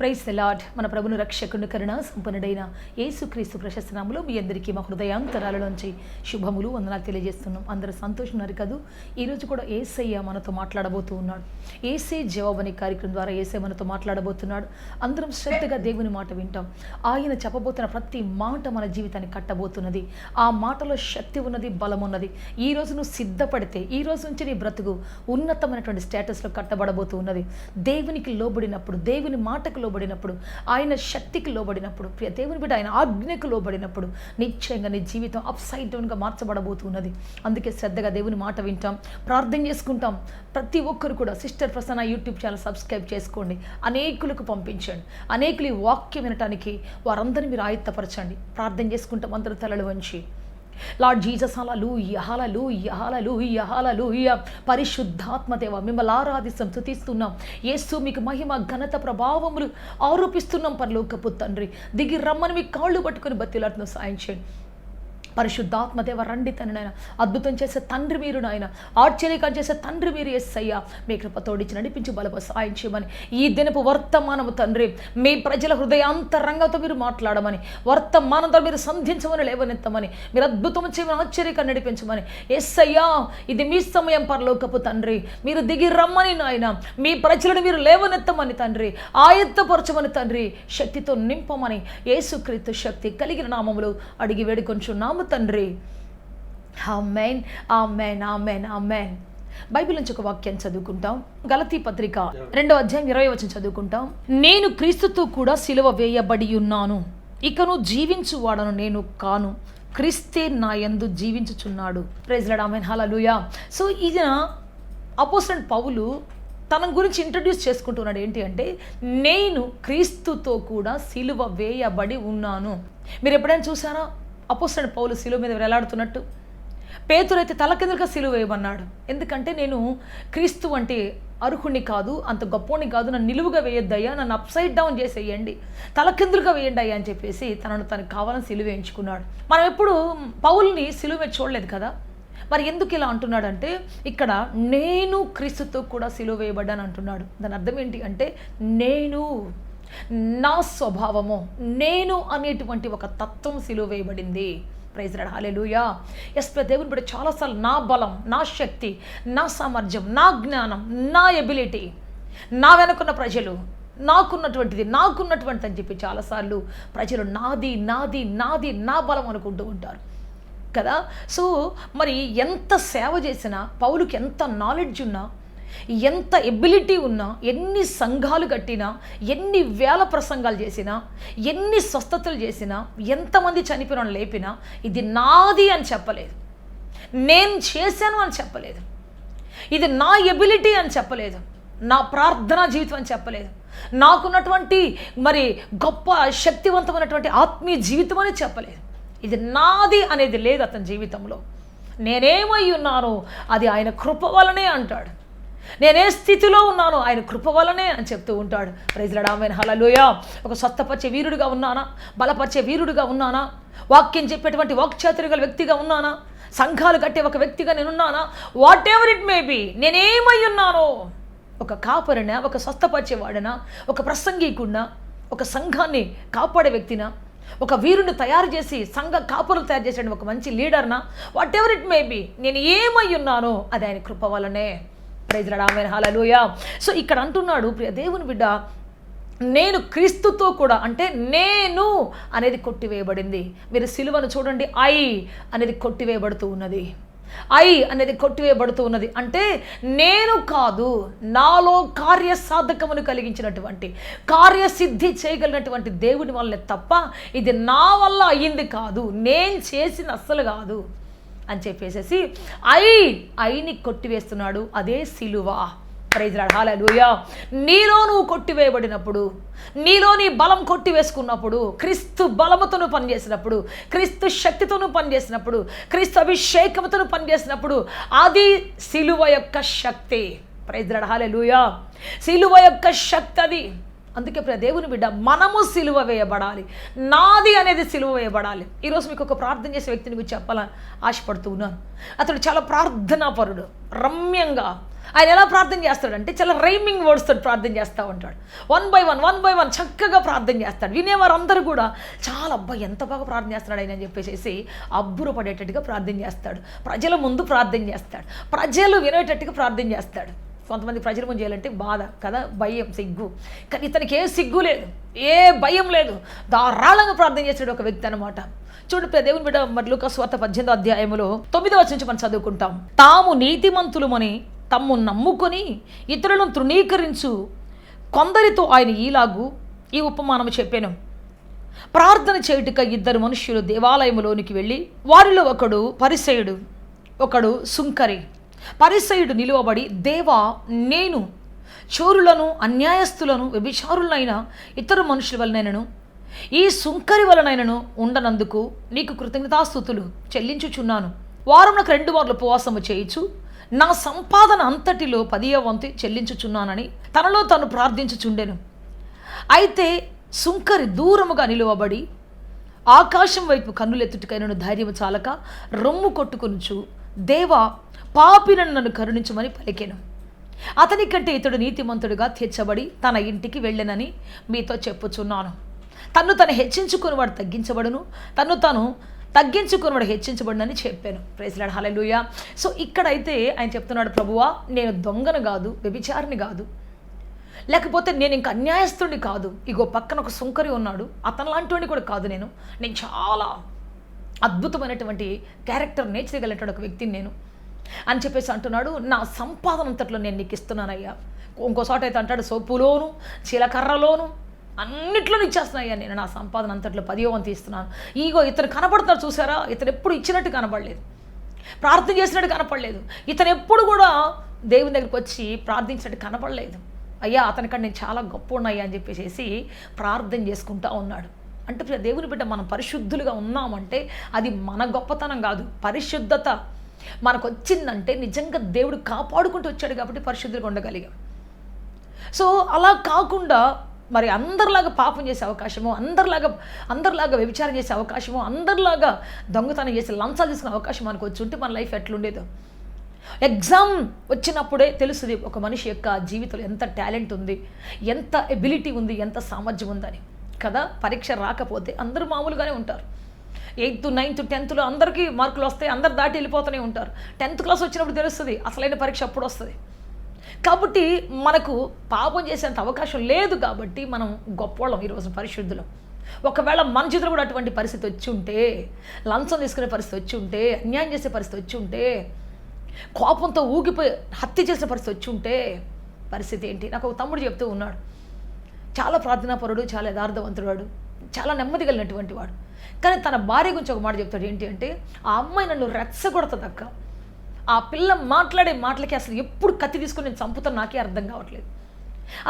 Praise the lord. మన ప్రభుని రక్షకుని కరుణ సంపన్నుడైన యేసుక్రీస్తు ప్రశస్త నామములో మీ అందరికీ మా హృదయాంతరాలలోంచి శుభములు వందనాలు తెలియజేస్తున్నాం. అందరూ సంతోషున్నారు కదూ. ఈరోజు కూడా యేసయ్య మనతో మాట్లాడబోతూ ఉన్నాడు. యేసే జవాబు అనే కార్యక్రమం ద్వారా యేసే మనతో మాట్లాడబోతున్నాడు. అందరం శ్రద్ధగా దేవుని మాట వింటాం. ఆయన చెప్పబోతున్న ప్రతి మాట మన జీవితాన్ని కట్టబోతున్నది. ఆ మాటలో శక్తి ఉన్నది, బలం ఉన్నది. ఈ రోజు నువ్వు సిద్ధపడితే ఈ రోజు నుంచి నీ బ్రతుకు ఉన్నతమైనటువంటి స్టేటస్లో కట్టబడబోతూ ఉన్నది. దేవునికి లోబడినప్పుడు, దేవుని మాటకు లోబడినప్పుడు, ఆయన శక్తికి లోబడినప్పుడు, ప్రియ దేవుని బిడ్డ ఆయన ఆజ్ఞకు లోబడినప్పుడు నిశ్చయంగా నీ జీవితం అప్ సైడ్ డౌన్గా మార్చబడబోతున్నది. అందుకే శ్రద్ధగా దేవుని మాట వింటాం, ప్రార్థన చేసుకుంటాం. ప్రతి ఒక్కరు కూడా sister Prasanna YouTube channel subscribe చేసుకోండి, అనేకులకు పంపించండి. అనేకులు ఈ వాక్యం వినటానికి వారందరినీ మీరు ఆయత్తపరచండి. ప్రార్థన చేసుకుంటాం అందరూ తలలు వంచి. లార్డ్ జీసస్, హల్లెలూయా హల్లెలూయా హల్లెలూయా హల్లెలూయా. పరిశుద్ధాత్మ దేవ మిమ్మల్ని ఆరాధిస్తాం, స్తుతిస్తున్నాం. యేసు మీకు మహిమ ఘనత ప్రభావములు ఆరోపిస్తున్నాం. పరలోకపు తండ్రి దిగి రమ్మని మీ కాళ్ళు పట్టుకొని బతిలాడుతున్న సాయం చేయండి. పరిశుద్ధాత్మ దేవ రండి తండ్రి, నాయన అద్భుతం చేసే తండ్రి మీరు, నాయన ఆశ్చర్యకరం చేసే తండ్రి మీరు. యేసయ్యా మీ కృప తోడిచి నడిపించి బలప సాయం చేయమని ఈ దినపు వర్తమానము తండ్రి మీ ప్రజల హృదయాంతరంగంతో మీరు మాట్లాడమని, వర్తమానంతో మీరు సంధించమని, లేవనెత్తమని, మీరు అద్భుతం చేయమని, ఆశ్చర్యకరం నడిపించమని. యేసయ్యా ఇది మీ సమయం పరలోకపు తండ్రి, మీరు దిగి రమ్మని నాయన, మీ ప్రజలను మీరు లేవనెత్తమని తండ్రి, ఆయత్తపరచమని తండ్రి, శక్తితో నింపమని యేసుక్రీస్తు శక్తి కలిగిన నామములు అడిగి వేడుకొంచున్నాము తండ్రి. ఆమేన్ ఆమేన్ ఆమేన్ ఆమేన్. బైబిల్ నుంచి ఒక వాక్యం చదువుకుంటాం. గలతీ పత్రిక 2వ అధ్యాయం 20వ వచనం చదువుకుంటాం. నేను క్రీస్తుతో కూడా సిలువ వేయబడి ఉన్నాను, ఇకను జీవించువాడను నేను కాను, క్రీస్తే నా యందు జీవించుచున్నాడు. Praise Lord. Amen hallelujah. So ఈయన అపోస్తలుడైన పౌలు తన గురించి ఇంట్రడ్యూస్ చేసుకుంటున్నాడు. ఏంటి అంటే, నేను క్రీస్తుతో కూడా సిలువ వేయబడి ఉన్నాను. మీరు ఎప్పుడైనా చూసారా అపోస్తలుడైన పౌలు సిలువ మీద వేలాడుతున్నట్టు? పేతురైతే తలకిందులుగా సిలువ వేయమన్నాడు. ఎందుకంటే నేను క్రీస్తు అంటే అర్హుణ్ణి కాదు, అంత గొప్పోని కాదు, నన్ను నిలువుగా వేయొద్దయ్యా, నన్ను అప్సైడ్ డౌన్ చేసేయండి, తలకిందులుగా వేయండి అయ్యా అని చెప్పేసి తనకు కావాలని సిలువ వేయించుకున్నాడు. మనం ఎప్పుడు పౌల్ని సిలువ మీద చూడలేదు కదా. మరి ఎందుకు ఇలా అంటున్నాడంటే, ఇక్కడ నేను క్రీస్తుతో కూడా సిలువ వేయబడ్డాను అంటున్నాడు. దాని అర్థం ఏంటి అంటే, నేను, నా స్వభావము, నేను అనేటువంటి ఒక తత్వం సిలువ వేయబడింది. Praise Lord. హల్లెలూయా. ఎస్ దేవుని బిడ్డ చాలాసార్లు నా బలం, నా శక్తి, నా సామర్థ్యం, నా జ్ఞానం, నా ఎబిలిటీ, నా వెనుకున్న ప్రజలు, నాకున్నటువంటిది అని చెప్పి చాలాసార్లు ప్రజలు నాది నాది నాది నా బలం అనుకుంటూ ఉంటారు కదా. సో మరి ఎంత సేవ చేసినా, పౌలుకి ఎంత నాలెడ్జ్ ఉన్నా, ఎంత ఎబిలిటీ ఉన్నా, ఎన్ని సంఘాలు కట్టినా, ఎన్ని వేల ప్రసంగాలు చేసినా, ఎన్ని స్వస్థతలు చేసినా, ఎంతమంది చనిపోయిన లేపినా, ఇది నాది అని చెప్పలేదు, నేను చేశాను అని చెప్పలేదు, ఇది నా ఎబిలిటీ అని చెప్పలేదు, నా ప్రార్థనా జీవితం అని చెప్పలేదు, నాకున్నటువంటి మరి గొప్ప శక్తివంతమైనటువంటి ఆత్మీయ జీవితం అని చెప్పలేదు. ఇది నాది అనేది లేదు అతని జీవితంలో. నేనేమై ఉన్నానో అది ఆయన కృప వలనే అంటాడు. నేనే స్థితిలో ఉన్నానో ఆయన కృప వలనే అని చెప్తూ ఉంటాడు. Praise Lord. Amen hallelujah. ఒక స్వస్థపరిచే వీరుడిగా ఉన్నానా, బలపరిచే వీరుడిగా ఉన్నానా, వాక్యం చెప్పేటువంటి వాక్చాతుర్యం గల వ్యక్తిగా ఉన్నానా, సంఘాలు కట్టే ఒక వ్యక్తిగా నేనున్నానా, whatever it may be, నేనేమై ఉన్నానో, ఒక కాపరినా, ఒక స్వస్థపరిచేవాడినా, ఒక ప్రసంగికుడినా, ఒక సంఘాన్ని కాపాడే వ్యక్తినా, ఒక వీరుని తయారు చేసి సంఘ కాపురులు తయారు చేసే ఒక మంచి లీడర్నా, whatever it may be, నేను ఏమై ఉన్నానో అది ఆయన కృప వలనే. Praise Lord. Amen hallelujah. So ఇక్కడ అంటున్నాడు, ప్రియ దేవుని బిడ్డ, నేను క్రీస్తుతో కూడా, అంటే నేను అనేది కొట్టివేయబడింది. మీరు సిలువను చూడండి, ఐ అనేది కొట్టివేయబడుతూ ఉన్నది. ఐ అనేది కొట్టివేయబడుతూ ఉన్నది అంటే నేను కాదు, నాలో కార్యసాధకమును కలిగించినటువంటి, కార్యసిద్ధి చేయగలిగినటువంటి దేవుని వల్లే తప్ప ఇది నా వల్ల అయ్యింది కాదు, నేను చేసిన అస్సలు కాదు అని చెప్పేసేసి ఐని కొట్టివేస్తున్నాడు. అదే సిలువ. Praise Lord. హల్లెలూయా. నీలో నువ్వు కొట్టివేయబడినప్పుడు, నీలో నీ బలం కొట్టివేసుకున్నప్పుడు, క్రీస్తు బలముతో నువ్వు పనిచేసినప్పుడు, క్రీస్తు శక్తితో నువ్వు పనిచేసినప్పుడు, క్రీస్తు అభిషేకంతో నువ్వు పనిచేసినప్పుడు అది సిలువ యొక్క శక్తి. Praise Lord. హల్లెలూయా. సిలువ యొక్క శక్తి అది. అందుకే ప్రియ దేవుని బిడ్డ, మనము సిలువ వేయబడాలి. నాది అనేది సిలువ వేయబడాలి. ఈరోజు మీకు ఒక ప్రార్థన చేసే వ్యక్తిని గురించి చెప్పాలని ఆశపడుతూ ఉన్నాను. అతడు చాలా ప్రార్థనాపరుడు, రమ్యంగా ఆయన ఎలా ప్రార్థన చేస్తాడంటే చాలా రైమింగ్ వర్డ్స్ తోటి ప్రార్థన చేస్తూ ఉంటాడు. వన్ బై వన్ చక్కగా ప్రార్థన చేస్తాడు. వినేవారందరూ కూడా చాలా అబ్బాయి ఎంత బాగా ప్రార్థన చేస్తున్నాడు ఆయన అని చెప్పేసి అబ్బురపడేటట్టుగా ప్రార్థన చేస్తాడు. ప్రజల ముందు ప్రార్థన చేస్తాడు, ప్రజలు వినేటట్టుగా ప్రార్థన చేస్తాడు. కొంతమంది ప్రజల ముందు చేయాలంటే బాధ కదా, భయం, సిగ్గు. కానీ ఇతనికి ఏ సిగ్గు లేదు, ఏ భయం లేదు, ధారాళంగా ప్రార్థన చేసాడు ఒక వ్యక్తి అనమాట. చూడు దేవుని బిడ్డ, మరి లూకాసు వార్త 18వ అధ్యాయములో 9వ వచనం నుంచి మనం చదువుకుంటాం. తాము నీతిమంతులమని తమ్ము నమ్ముకొని ఇతరులను తృణీకరించు కొందరితో ఆయన ఈలాగు ఈ ఉపమానము చెప్పాను. ప్రార్థన చేయుటక ఇద్దరు మనుష్యులు దేవాలయములోనికి వెళ్ళి, వారిలో ఒకడు పరిసయుడు, ఒకడు సుంకరి. పరిసయుడు నిలువబడి, దేవా, నేను చోరులను, అన్యాయస్తులను, వ్యభిచారులనైన ఇతర మనుషుల వలనైనను ఈ సుంకరి వలనైనను ఉండనందుకు నీకు కృతజ్ఞతాస్తుతులు చెల్లించుచున్నాను. వారమునకు 2 మార్లు ఉపవాసము చేయించు నా సంపాదన అంతటిలో 10వ వంతు చెల్లించుచున్నానని తనలో తాను ప్రార్థించుచుండెను. అయితే సుంకరి దూరముగా నిలువబడి ఆకాశం వైపు కన్నులెత్తుటికైనను ధైర్యము చాలక రొమ్ము కొట్టుకొనుచు, దేవా, పాపినను నన్ను కరుణించమని పలికెను. అతని కంటే ఇతడు నీతిమంతుడిగా తీర్చబడి తన ఇంటికి వెళ్ళెనని మీతో చెప్పుచున్నాను. తను హెచ్చించుకునేవాడు తగ్గించబడును, తాను తగ్గించుకునేవాడు హెచ్చించబడునని చెప్పాను. ప్రైజ్ లార్డ్, హల్లెలూయా. సో ఇక్కడైతే ఆయన చెప్తున్నాడు, ప్రభువా, నేను దొంగను కాదు, వ్యభిచారిని కాదు, లేకపోతే నేను ఇంక అన్యాయస్తుడిని కాదు, ఇగో పక్కన ఒక సుంకరి ఉన్నాడు, అతను లాంటివాడిని కూడా కాదు, నేను చాలా అద్భుతమైనటువంటి క్యారెక్టర్, నేచర్ కలిగినటువంటి ఒక వ్యక్తిని నేను అని చెప్పేసి అంటున్నాడు. నా సంపాదన అంతట్లో నేను నీకు ఇస్తున్నానయ్యా. ఇంకోసారి అయితే అంటాడు, సోపులోను చీలకర్రలోను అన్నిట్లోనూ ఇచ్చేస్తున్నాయ్యా, నేను నా సంపాదన అంతట్లో 10వ వంతు ఇస్తున్నాను. ఇగో ఇతను కనపడతాడు, చూసారా, ఇతను ఎప్పుడు ఇచ్చినట్టు కనపడలేదు, ప్రార్థన చేసినట్టు కనపడలేదు, ఇతను ఎప్పుడు కూడా దేవుని దగ్గరికి వచ్చి ప్రార్థించినట్టు కనపడలేదు. అయ్యా, అతనికంటే నేను చాలా గొప్ప ఉన్నాయ్యా అని చెప్పేసి ప్రార్థన చేసుకుంటూ ఉన్నాడు. అంటే దేవుని బిడ్డ, మనం పరిశుద్ధులుగా ఉన్నామంటే అది మన గొప్పతనం కాదు, పరిశుద్ధత మనకు వచ్చిందంటే నిజంగా దేవుడు కాపాడుకుంటూ వచ్చాడు కాబట్టి పరిశుద్ధులుగా ఉండగలిగాం. సో అలా కాకుండా మరి అందరిలాగా పాపం చేసే అవకాశము, అందరిలాగా వ్యభిచారం చేసే అవకాశము, అందరిలాగా దొంగతనం చేసే లంచాలు తీసుకునే అవకాశం మనకు వచ్చి ఉంటే మన లైఫ్ ఎట్లుండేదో. ఎగ్జామ్ వచ్చినప్పుడే తెలుస్తుంది ఒక మనిషి యొక్క జీవితంలో ఎంత టాలెంట్ ఉంది, ఎంత ఎబిలిటీ ఉంది, ఎంత సామర్థ్యం ఉందని కదా. పరీక్ష రాకపోతే అందరూ మామూలుగానే ఉంటారు. 8th, 9th, 10th అందరికీ మార్కులు వస్తాయి, అందరు దాటి వెళ్ళిపోతూనే ఉంటారు. 10th క్లాస్ వచ్చినప్పుడు తెలుస్తుంది అసలైన పరీక్ష అప్పుడు వస్తుంది. కాబట్టి మనకు పాపం చేసేంత అవకాశం లేదు కాబట్టి మనం గొప్పవాళ్ళం ఈరోజు పరిశుద్ధులం. ఒకవేళ మన చేతిలో కూడా అటువంటి పరిస్థితి వచ్చి ఉంటే, లంచం తీసుకునే పరిస్థితి వచ్చి ఉంటే, అన్యాయం చేసే పరిస్థితి వచ్చి ఉంటే, కోపంతో ఊగిపోయి హత్య చేసిన పరిస్థితి వచ్చి ఉంటే పరిస్థితి ఏంటి? నాకు ఒక తమ్ముడు చెప్తూ ఉన్నాడు, చాలా ప్రార్థనాపరుడు, చాలా యథార్థవంతుడు వాడు, చాలా నెమ్మది కలిగినటువంటి వాడు. కానీ తన భార్య గురించి ఒక మాట చెప్తాడు, ఏంటి అంటే, ఆ అమ్మాయి నన్ను రెచ్చగొడతదక్క, ఆ పిల్ల మాట్లాడే మాటలకి అసలు ఎప్పుడు కత్తి తీసుకొని నేను చంపుతాను నాకే అర్థం కావట్లేదు,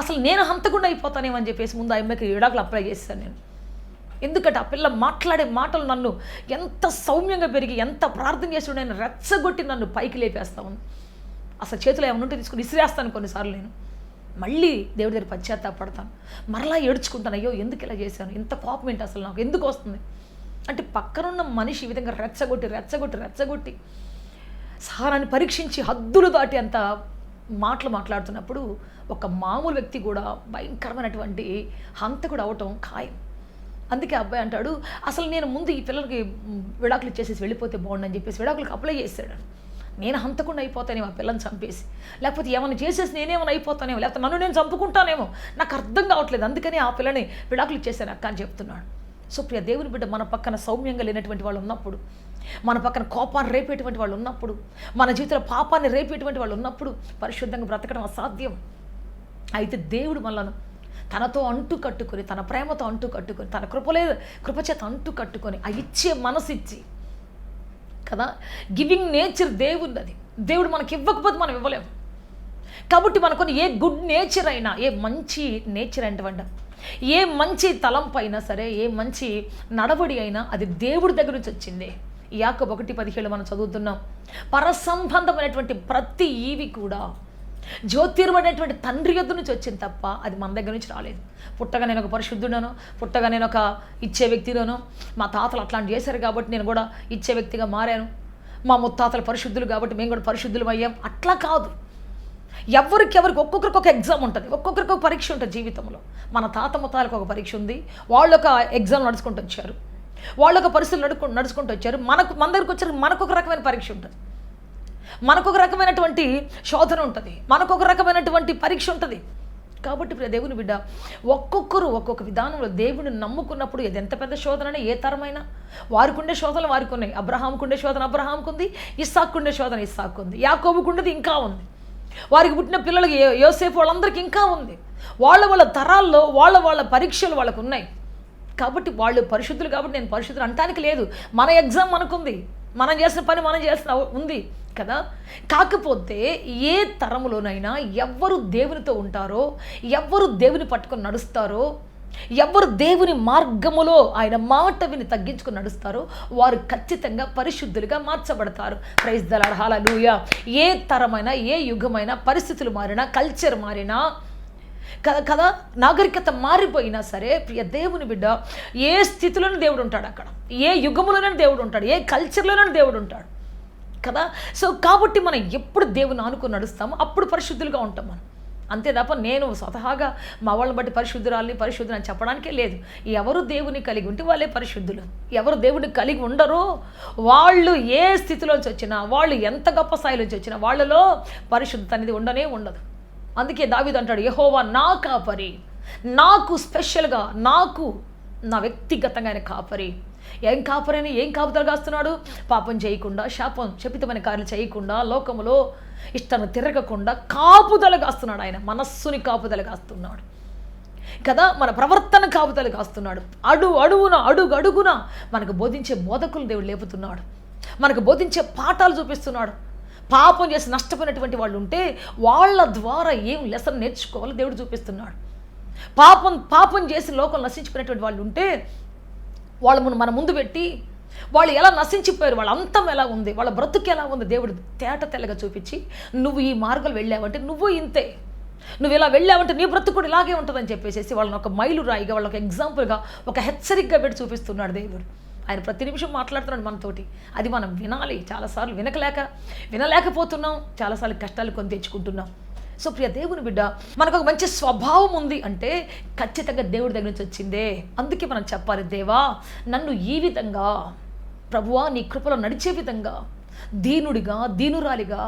అసలు నేను హంతకుండా అయిపోతానేమని చెప్పేసి ముందు ఆ అమ్మాయికి విడాకులు అప్లై చేస్తాను నేను. ఎందుకంటే ఆ పిల్ల మాట్లాడే మాటలు నన్ను ఎంత సౌమ్యంగా పెరిగి ఎంత ప్రార్థన చేసి నేను రెచ్చగొట్టి నన్ను పైకి లేపేస్తాను, అసలు చేతిలో ఏమైనా ఉంటే తీసుకుని ఇసిరేస్తాను కొన్నిసార్లు. నేను మళ్ళీ దేవుడి దగ్గర పశ్చాత్తాపడతాను, మరలా ఏడ్చుకుంటాను, అయ్యో ఎందుకు ఇలా చేశాను, ఇంత కోపం ఏంటి అసలు నాకు ఎందుకు వస్తుంది అంటే, పక్కనున్న మనిషి ఈ విధంగా రెచ్చగొట్టి సహనాన్ని పరీక్షించి హద్దులు దాటి అంత మాటలు మాట్లాడుతున్నప్పుడు ఒక మామూలు వ్యక్తి కూడా భయంకరమైనటువంటి హంతకుడు అవటం ఖాయం. అందుకే అబ్బాయి అంటాడు, అసలు నేను ముందు ఈ పిల్లలకి విడాకులు ఇచ్చేసేసి వెళ్ళిపోతే బాగుండని చెప్పేసి విడాకులకు అప్లై చేశాడు. నేను హంతకుండా అయిపోతానేమో ఆ పిల్లని చంపేసి, లేకపోతే ఏమైనా చేసేసి నేనేమైనా అయిపోతానేమో, లేకపోతే నన్ను నేను చంపుకుంటానేమో, నాకు అర్థం కావట్లేదు, అందుకని ఆ పిల్లని విడాకులు ఇచ్చేసాను అక్క అని చెప్తున్నాడు. సో ప్రియ దేవుని బిడ్డ, మన పక్కన సౌమ్యంగా లేనటువంటి వాళ్ళు ఉన్నప్పుడు, మన పక్కన కోపాన్ని రేపేటువంటి వాళ్ళు ఉన్నప్పుడు, మన జీవితంలో పాపాన్ని రేపేటువంటి వాళ్ళు ఉన్నప్పుడు పరిశుద్ధంగా బ్రతకడం అసాధ్యం. అయితే దేవుడు మనలను తనతో అంటు కట్టుకొని, తన ప్రేమతో అంటు కట్టుకొని, తన కృపచేత అంటు కట్టుకొని, ఆ ఇచ్చే మనసు ఇచ్చి కదా, గివింగ్ నేచర్ దేవుడు, అది దేవుడు మనకి ఇవ్వకపోతే మనం ఇవ్వలేము. కాబట్టి మనకొని ఏ గుడ్ నేచర్ అయినా, ఏ మంచి నేచర్ అంటే ఏ మంచి తలంపు అయినా సరే, ఏ మంచి నడవడి అయినా అది దేవుడి దగ్గర నుంచి వచ్చింది. యాకోబు 1:17 మనం చదువుతున్నాం, పరసంబంధమైనటువంటి ప్రతి ఈవి కూడా జ్యోతిర్మమైనటువంటి తండ్రి యొద్ద నుంచి వచ్చింది తప్ప అది మన దగ్గర నుంచి రాలేదు. పుట్టగా నేను ఒక పరిశుద్ధుడను, పుట్టగా నేను ఒక ఇచ్చే వ్యక్తిలోను, మా తాతలు అట్లాంటి చేశారు కాబట్టి నేను కూడా ఇచ్చే వ్యక్తిగా మారాను, మా ముత్తాతలు పరిశుద్ధులు కాబట్టి మేము కూడా పరిశుద్ధులు అయ్యాం, అట్లా కాదు. ఎవరికి ఒక్కొక్కరికి ఒక ఎగ్జామ్ ఉంటుంది, ఒక్కొక్కరికి ఒక పరీక్ష ఉంటుంది జీవితంలో. మన తాత ముత్తాలకు ఒక పరీక్ష ఉంది, వాళ్ళు ఒక ఎగ్జామ్ నడుచుకుంటూ వచ్చారు, వాళ్ళు ఒక పరిస్థితులు నడుచుకుంటూ వచ్చారు. మన దగ్గరికి వచ్చారు, మనకు ఒక రకమైన పరీక్ష ఉంటుంది, మనకు ఒక రకమైనటువంటి శోధన ఉంటుంది, మనకు ఒక రకమైనటువంటి పరీక్ష ఉంటుంది. కాబట్టి ప్రియ దేవుని బిడ్డ, ఒక్కొక్కరు ఒక్కొక్క విధానంలో దేవుడిని నమ్ముకున్నప్పుడు ఇది ఎంత పెద్ద శోధన, ఏ తరమైనా వారికి ఉండే శోధనలు వారికి ఉన్నాయి. అబ్రహాంకు ఉండే శోధన అబ్రహాంకు ఉంది, ఇస్సాకు ఉండే శోధన ఇస్సాకు ఉంది, యాకోబుకు ఉండేది ఇంకా ఉంది, వారికి పుట్టిన పిల్లలకి యోసేపు వాళ్ళందరికీ ఇంకా ఉంది. వాళ్ళ తరాల్లో వాళ్ళ పరీక్షలు వాళ్ళకు ఉన్నాయి. కాబట్టి వాళ్ళు పరిశుద్ధులు, కాబట్టి నేను పరిశుద్ధులు అంటానికి లేదు. మన ఎగ్జామ్ మనకుంది, మనం చేసిన పని మనం చేసిన ఉంది కదా. కాకపోతే ఏ తరములోనైనా ఎవ్వరు దేవునితో ఉంటారో, ఎవ్వరు దేవుని పట్టుకొని నడుస్తారో, ఎవరు దేవుని మార్గములో ఆయన మాట విని తగ్గించుకుని నడుస్తారో వారు ఖచ్చితంగా పరిశుద్ధులుగా మార్చబడతారు. ప్రైజ్ ద లార్డ్, హల్లెలూయా. ఏ తరమైనా, ఏ యుగమైనా, పరిస్థితులు మారినా, కల్చర్ మారినా కదా, నాగరికత మారిపోయినా సరే ప్రియ దేవుని బిడ్డ, ఏ స్థితిలోనూ దేవుడు ఉంటాడు, అక్కడ ఏ యుగములోనూ దేవుడు ఉంటాడు, ఏ కల్చర్లోనూ దేవుడు ఉంటాడు కదా. సో కాబట్టి మనం ఎప్పుడు దేవుని ఆనుకుని నడుస్తామో అప్పుడు పరిశుద్ధులుగా ఉంటాం మనం. అంతే తప్ప నేను స్వతహాగా మా వాళ్ళని బట్టి పరిశుద్ధులు అని చెప్పడానికే లేదు. ఎవరు దేవుని కలిగి ఉంటే వాళ్ళే పరిశుద్ధులు, ఎవరు దేవుని కలిగి ఉండరో వాళ్ళు ఏ స్థితిలోంచి వచ్చినా, వాళ్ళు ఎంత గొప్ప స్థాయిలోంచి వచ్చినా వాళ్ళలో పరిశుద్ధత అనేది ఉండదు. అందుకే దావీదు అంటాడు, యెహోవా నా కాపరి, నాకు స్పెషల్గా, నాకు నా వ్యక్తిగతంగా ఆయన కాపరి. ఏం కాపరని, ఏం కాపుదలు కాస్తున్నాడు? పాపం చేయకుండా, శాపం శపితమైన కార్యాలు చేయకుండా, లోకములో ఇష్టాన్ని తిరగకుండా కాపుదలు కాస్తున్నాడు. ఆయన మనస్సుని కాపుదలు కాస్తున్నాడు కదా, మన ప్రవర్తన కాపుదలు కాస్తున్నాడు. అడుగున మనకు బోధించే బోధకులు దేవుడు లేపుతున్నాడు, మనకు బోధించే పాఠాలు చూపిస్తున్నాడు. పాపం చేసి నష్టపోయినటువంటి వాళ్ళు ఉంటే వాళ్ళ ద్వారా ఏం లెసన్ నేర్చుకోవాలో దేవుడు చూపిస్తున్నాడు. పాపం చేసి లోకం నశించిపోయినటువంటి వాళ్ళు ఉంటే వాళ్ళను మన ముందు పెట్టి వాళ్ళు ఎలా నశించిపోయారు, వాళ్ళ అంతం ఎలా ఉంది, వాళ్ళ బ్రతుకు ఎలా ఉంది దేవుడు తేట తెల్లగా చూపించి, నువ్వు ఈ మార్గాలు వెళ్ళావంటే నువ్వు ఇంతే, నువ్వు ఇలా వెళ్ళావంటే నీ బ్రతుకు కూడా ఇలాగే ఉంటుందని చెప్పేసి వాళ్ళని ఒక మైలురాయిగా, వాళ్ళకి ఎగ్జాంపుల్గా, ఒక హెచ్చరికగా పెట్టి చూపిస్తున్నాడు దేవుడు. ఆయన ప్రతి నిమిషం మాట్లాడుతున్నాడు మనతోటి. అది మనం వినాలి. చాలాసార్లు వినలేకపోతున్నాం, చాలాసార్లు కష్టాలు కొని తెచ్చుకుంటున్నాం. సో ప్రియ దేవుని బిడ్డ, మనకు ఒక మంచి స్వభావం ఉంది అంటే ఖచ్చితంగా దేవుడి దగ్గర నుంచి వచ్చిందే. అందుకే మనం చెప్పాలి, దేవా నన్ను ఈ విధంగా, ప్రభువా నీ కృపలో నడిచే విధంగా, దీనుడిగా, దీనురాలిగా,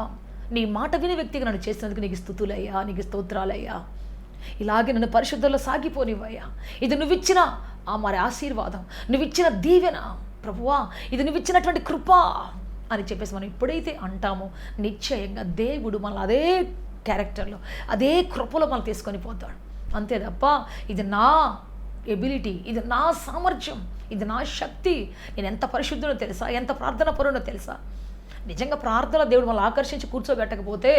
నీ మాట వినే వ్యక్తిగా నన్ను చేసినందుకు నీకు స్తుతులయ్యా, నీకు స్తోత్రాలయ్యా. ఇలాగే నన్ను పరిశుద్ధంలో సాగిపోనివయ్యా. ఇది నువ్విచ్చిన మరి ఆశీర్వాదం, నువ్విచ్చిన దీవెన ప్రభువా, ఇది నువ్విచ్చినటువంటి కృప అని చెప్పేసి మనం ఎప్పుడైతే అంటామో నిశ్చయంగా దేవుడు మన అదే క్యారెక్టర్లో, అదే కృపలో మనం తీసుకొని పోతాడు. అంతే తప్ప ఇది నా ఎబిలిటీ, ఇది నా సామర్థ్యం, ఇది నా శక్తి, నేను ఎంత పరిశుద్ధునో తెలుసా, ఎంత ప్రార్థన పరునో తెలుసా. నిజంగా ప్రార్థన దేవుడు మనల్ని ఆకర్షించి కూర్చోబెట్టకపోతే,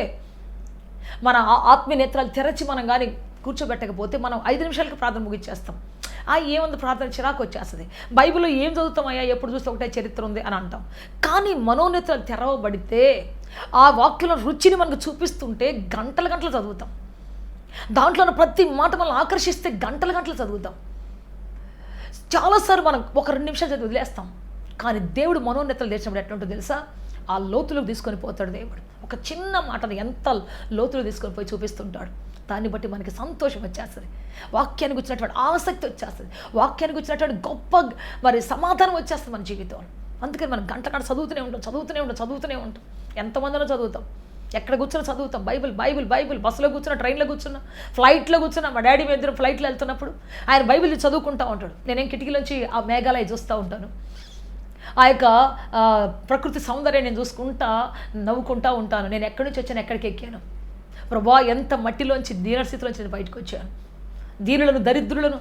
మన ఆత్మీయ నేత్రాలు తెరచి మనం కానీ కూర్చోబెట్టకపోతే మనం 5 నిమిషాలకి ప్రార్థన ముగిచ్చేస్తాం. ఏముంది ప్రార్థన, చిరాకు వచ్చేస్తుంది. బైబిల్లో ఏం చదువుతామయ్యా, ఎప్పుడు చూస్తే ఒకటే చరిత్ర ఉంది అని అంటాం. కానీ మనోనేత్రాలు తెరవబడితే, ఆ వాక్యంలో రుచిని మనకు చూపిస్తుంటే గంటలు చదువుతాం. దాంట్లో ప్రతి మాట మనల్ని ఆకర్షిస్తే గంటలు చదువుతాం. చాలాసార్లు మనం ఒక 2 నిమిషాలు చదివి వదిలేస్తాం. కానీ దేవుడు మనోనేత్రాలు తెరిచినప్పుడు ఎట్లుంటుందో తెలుసా, ఆ లోతులకు తీసుకొని పోతాడు దేవుడు. ఒక చిన్న మాటను ఎంత లోతులు తీసుకొని పోయి చూపిస్తుంటాడు. దాన్ని బట్టి మనకి సంతోషం వచ్చేస్తుంది, వాక్యానికి వచ్చినటువంటి ఆసక్తి వచ్చేస్తుంది, వాక్యానికి వచ్చినటువంటి గొప్ప సమాధానం వచ్చేస్తుంది మన జీవితంలో. అందుకని మనం గంట చదువుతూనే ఉంటాం. ఎంతమందిలో చదువుతాం, ఎక్కడ కూర్చొని చదువుతాం. బైబిల్ బస్సులో కూర్చున్నా, ట్రైన్లో కూర్చున్నా, ఫ్లైట్లో కూర్చున్నా. మా డాడీ మీద ఫ్లైట్లో వెళ్తున్నప్పుడు ఆయన బైబిల్ చదువుకుంటూ ఉంటాడు. నేనేం కిటికీలోంచి ఆ మేఘాలయ చూస్తూ ఉంటాను. ఆ యొక్క ప్రకృతి సౌందర్యాన్ని నేను చూసుకుంటా నవ్వుకుంటూ ఉంటాను. నేను ఎక్కడి నుంచి వచ్చాను, ఎక్కడికి ఎక్కాను, ప్రభా ఎంత మట్టిలోంచి, దీనస్థితిలోంచి నేను బయటకు వచ్చాను. దీనులను, దరిద్రులను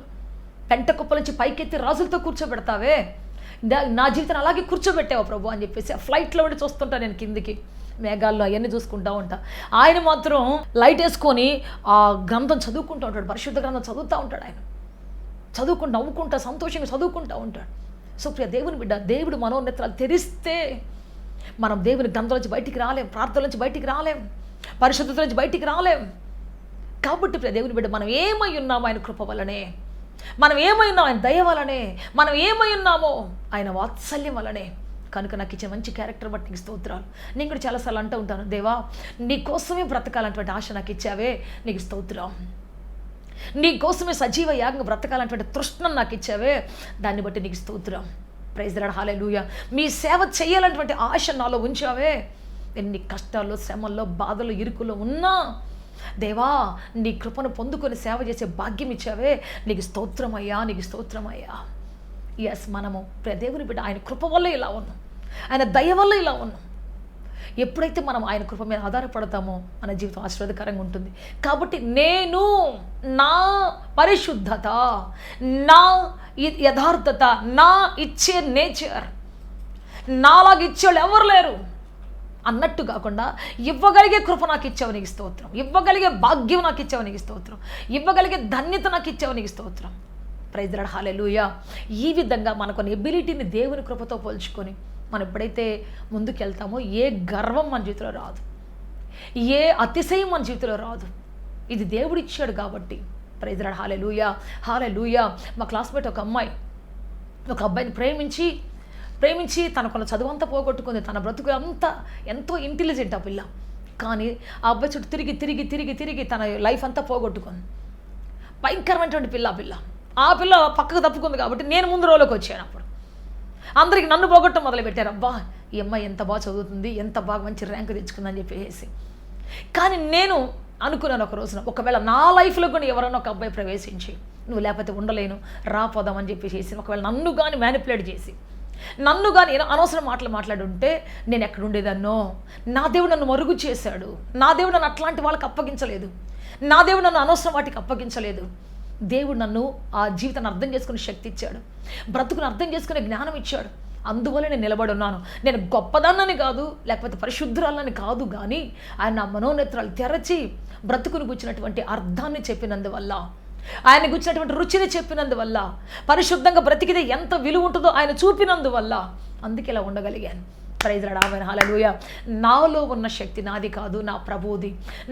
పెంట కుప్పలోంచి పైకెత్తి రాజులతో కూర్చోబెడతావే, నా జీవితాన్ని అలాగే కూర్చోబెట్టావా ప్రభు అని చెప్పేసి ఆ ఫ్లైట్లో ఉండి చూస్తుంటా నేను కిందికి, మేఘాల్లో అవన్నీ చూసుకుంటూ ఉంటా. ఆయన మాత్రం లైట్ వేసుకొని ఆ గ్రంథం చదువుకుంటూ ఉంటాడు, పరిశుద్ధ గ్రంథం చదువుతూ ఉంటాడు. ఆయన చదువుకుంటూ నవ్వుకుంటా సంతోషంగా చదువుకుంటూ ఉంటాడు. సో ప్రియ దేవుని బిడ్డ, దేవుడు మనోనేత్రాలు తెరిస్తే మనం దేవుని గ్రంథం నుంచి బయటికి రాలేం, ప్రార్థన నుంచి బయటికి రాలేం, పరిశుద్ధత నుంచి బయటికి రాలేం. కాబట్టి ప్రియ దేవుని బిడ్డ, మనం ఏమై ఉన్నామో ఆయన కృప వల్లనే, మనం ఏమై ఉన్నామో ఆయన దయ వల్లనే, మనం ఏమై ఉన్నామో ఆయన వాత్సల్యం వల్లనే. కనుక నాకు ఇచ్చిన మంచి క్యారెక్టర్ బట్టి నీకు స్తోత్రాలు. నేను కూడా చాలాసార్లు అంటూ ఉంటాను, దేవా నీ కోసమే బ్రతకాలన్నటువంటి ఆశ నాకు ఇచ్చావే, నీకు స్తోత్రం. నీ కోసమే సజీవ యాగంగా బ్రతకాలన్నటువంటి తృష్ణను నాకు ఇచ్చావే, దాన్ని బట్టి నీకు స్తోత్రం. ప్రైజ్ ది లార్డ్, హల్లెలూయా. మీ సేవ చేయాలన్నటువంటి ఆశ నాలో ఉంచావే, ఎన్ని కష్టాల్లో, శ్రమల్లో, బాధలు, ఇరుకులో ఉన్నా దేవా నీ కృపను పొందుకొని సేవ చేసే భాగ్యం ఇచ్చావే, నీకు స్తోత్రమయ్యా, నీకు స్తోత్రమయ్యా. ఎస్, మనము దేవుని బిడ్డ ఆయన కృప వల్ల ఇలా ఉన్నాం, ఆయన దయ వల్ల ఇలా ఉన్నాం. ఎప్పుడైతే మనం ఆయన కృప మీద ఆధారపడతామో మన జీవితం ఆశీర్వాదకరంగా ఉంటుంది. కాబట్టి నేను నా పరిశుద్ధత, నా యథార్థత, నా ఇచ్చే నేచర్, నాలాగా ఇచ్చేవాళ్ళు ఎవరు లేరు అన్నట్టు కాకుండా ఇవ్వగలిగే కృప నాకు ఇచ్చావు నీకు స్తోత్రం, ఇవ్వగలిగే భాగ్యం నాకు ఇచ్చావు నీకు స్తోత్రం, ఇవ్వగలిగే ధన్యత నాకు ఇచ్చావు నీకు స్తోత్రం. ప్రైజ్ ది లార్డ్, హల్లెలూయా. ఈ విధంగా మనకున్న ఎబిలిటీని దేవుని కృపతో పోల్చుకొని మనం ఎప్పుడైతే ముందుకు వెళ్తామో ఏ గర్వం మన జీవితంలో రాదు, ఏ అతిశయం మన జీవితంలో రాదు. ఇది దేవుడు ఇచ్చాడు కాబట్టి. ప్రైజ్ ది లార్డ్, హల్లెలూయా, హల్లెలూయా. మా క్లాస్మేట్ ఒక అబ్బాయిని ప్రేమించి తనకున్న చదువు అంతా పోగొట్టుకుంది. తన బ్రతుకు అంతా ఎంతో ఇంటెలిజెంట్ ఆ పిల్ల, కానీ ఆ అబ్బాయి చుట్టూ తిరిగి తన లైఫ్ అంతా పోగొట్టుకుంది. భయంకరమైనటువంటి పిల్ల ఆ పిల్ల పక్కకు తప్పుకుంది కాబట్టి నేను ముందు రోలోకి వచ్చాను. అప్పుడు అందరికి నన్ను పోగొట్టడం మొదలుపెట్టారు. అబ్బా ఈ అమ్మాయి ఎంత బాగా చదువుతుంది, ఎంత బాగా మంచి ర్యాంక్ తెచ్చుకుందని చెప్పేసి. కానీ నేను అనుకున్నాను ఒక రోజున, ఒకవేళ నా లైఫ్లో కూడా ఎవరైనా ఒక అబ్బాయి ప్రవేశించి నువ్వు లేకపోతే ఉండలేను రాపోదామని చెప్పేసి, ఒకవేళ నన్ను కానీ మ్యానిపులేట్ చేసి, నన్ను కానీ అనవసరం మాట్లాడుంటే నేను ఎక్కడ ఉండేదాన్నో. నా దేవుడు నన్ను మరుగు చేశాడు, నా దేవుడు నన్ను అట్లాంటి వాళ్ళకి అప్పగించలేదు, నా దేవుడు నన్ను అనవసరం వాటికి అప్పగించలేదు. దేవుడు నన్ను ఆ జీవితాన్ని అర్థం చేసుకునే శక్తి ఇచ్చాడు, బ్రతుకుని అర్థం చేసుకునే జ్ఞానం ఇచ్చాడు. అందువల్ల నేను నిలబడి ఉన్నాను. నేను గొప్పదాన్నని కాదు, లేకపోతే పరిశుద్ధురాలని కాదు, కానీ ఆయన నా మనోనేత్రాలు తెరచి బ్రతుకుని కూర్చున్నటువంటి అర్థాన్ని చెప్పినందువల్ల, ఆయన గుచ్చినటువంటి రుచిని చెప్పినందువల్ల, పరిశుద్ధంగా బ్రతికితే ఎంత విలువ ఉంటుందో ఆయన చూపినందువల్ల, అందుకే ఇలా ఉండగలిగాను. ప్రైజ్ ది లార్డ్, ఆమేన్, హల్లెలూయా. నాలో ఉన్న శక్తి నాది కాదు, నా ప్రభువుది.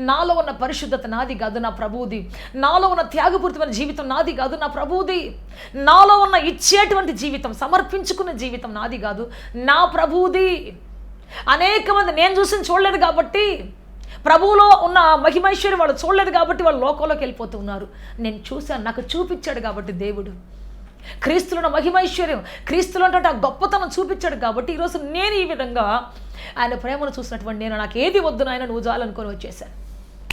నాలో ఉన్న పరిశుద్ధత నాది కాదు, నా ప్రభువుది. నాలో ఉన్న త్యాగపూరితమైన జీవితం నాది కాదు, నా ప్రభువుది. నాలో ఉన్న ఇచ్చేటువంటి జీవితం, సమర్పించుకున్న జీవితం నాది కాదు, నా ప్రభువుది. అనేక మంది నేను చూడలేదు కాబట్టి, ప్రభువులో ఉన్న మహిమైశ్వర్యం వాళ్ళు చూడలేదు కాబట్టి వాళ్ళు లోకంలోకి వెళ్ళిపోతూ ఉన్నారు. నేను చూశాను, నాకు చూపించాడు కాబట్టి దేవుడు. క్రీస్తులో ఉన్న మహిమైశ్వర్యం, క్రీస్తులో అంటే ఆ గొప్పతనం చూపించాడు కాబట్టి ఈరోజు నేను ఈ విధంగా ఆయన ప్రేమను చూసినటువంటి నేను, నాకు ఏది వద్దు నాయన నువ్వు చాలనుకొని వచ్చేసాను.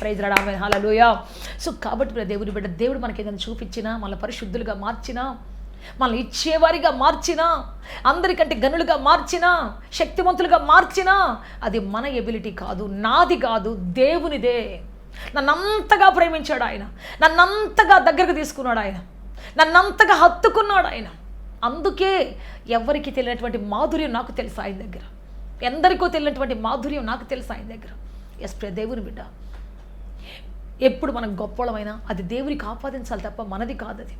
Praise the Lord, amen, hallelujah. So కాబట్టి దేవుని బిడ్డ, దేవుడు మనకి ఏదైనా చూపించినా, మన పరిశుద్ధులుగా మార్చినా, మనల్ని ఇచ్చేవారిగా మార్చినా, అందరికంటే గనులుగా మార్చినా, శక్తివంతులుగా మార్చినా, అది మన ఎబిలిటీ కాదు, నాది కాదు, దేవునిదే. నన్నంతగా ప్రేమించాడు ఆయన, నన్నంతగా దగ్గరకు తీసుకున్నాడు ఆయన, నన్నంతగా హత్తుకున్నాడు ఆయన. అందుకే ఎవరికి తెలియనటువంటి మాధుర్యం నాకు తెలుసు ఆయన దగ్గర, ఎందరికో తెలియనటువంటి మాధుర్యం నాకు తెలుసు ఆయన దగ్గర. ఎస్ ప్రియ దేవుని బిడ్డ, ఎప్పుడు మనం గొప్పవాళ్ళమైనా అది దేవునికి ఆపాదించాలి తప్ప మనది కాదు. అది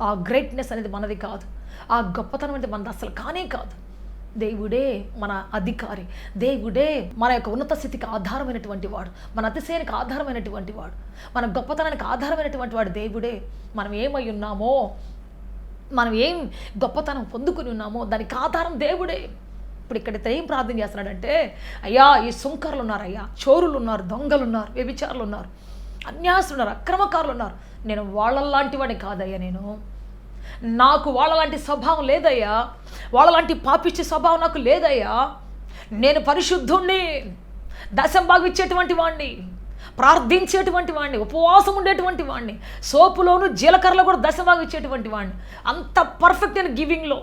ఆ గ్రేట్నెస్ అనేది మనది కాదు, ఆ గొప్పతనం అనేది మనది అసలు కానే కాదు. దేవుడే మన అధికారి, దేవుడే మన యొక్క ఉన్నత స్థితికి ఆధారమైనటువంటి వాడు, మన అతిశయానికి ఆధారమైనటువంటి వాడు, మన గొప్పతనానికి ఆధారమైనటువంటి వాడు దేవుడే. మనం ఏమై ఉన్నామో, మనం ఏం గొప్పతనం పొందుకుని ఉన్నామో దానికి ఆధారం దేవుడే. ఇప్పుడు ఇక్కడ ఏం ప్రార్థన చేస్తున్నాడంటే, అయ్యా ఈ సుంకరులు ఉన్నారు, అయ్యా చోరులు ఉన్నారు, దొంగలు ఉన్నారు, వ్యభిచారులు ఉన్నారు, అన్యాసులు ఉన్నారు, అక్రమకారులు ఉన్నారు. నేను వాళ్ళలాంటి వాడిని కాదయ్యా, నాకు వాళ్ళలాంటి స్వభావం లేదయ్యా, వాళ్ళలాంటి పాపిష్టి స్వభావం నాకు లేదయ్యా. నేను పరిశుద్ధుణ్ణి, దశం భాగం ఇచ్చేటువంటి వాడిని, ప్రార్థించేటువంటి వాడిని, ఉపవాసం ఉండేటువంటి వాడిని, సోపులోను జీలకర్రలో కూడా దశం భాగం ఇచ్చేటువంటి వాడిని. అంత పర్ఫెక్ట్ అయిన గివింగ్లో.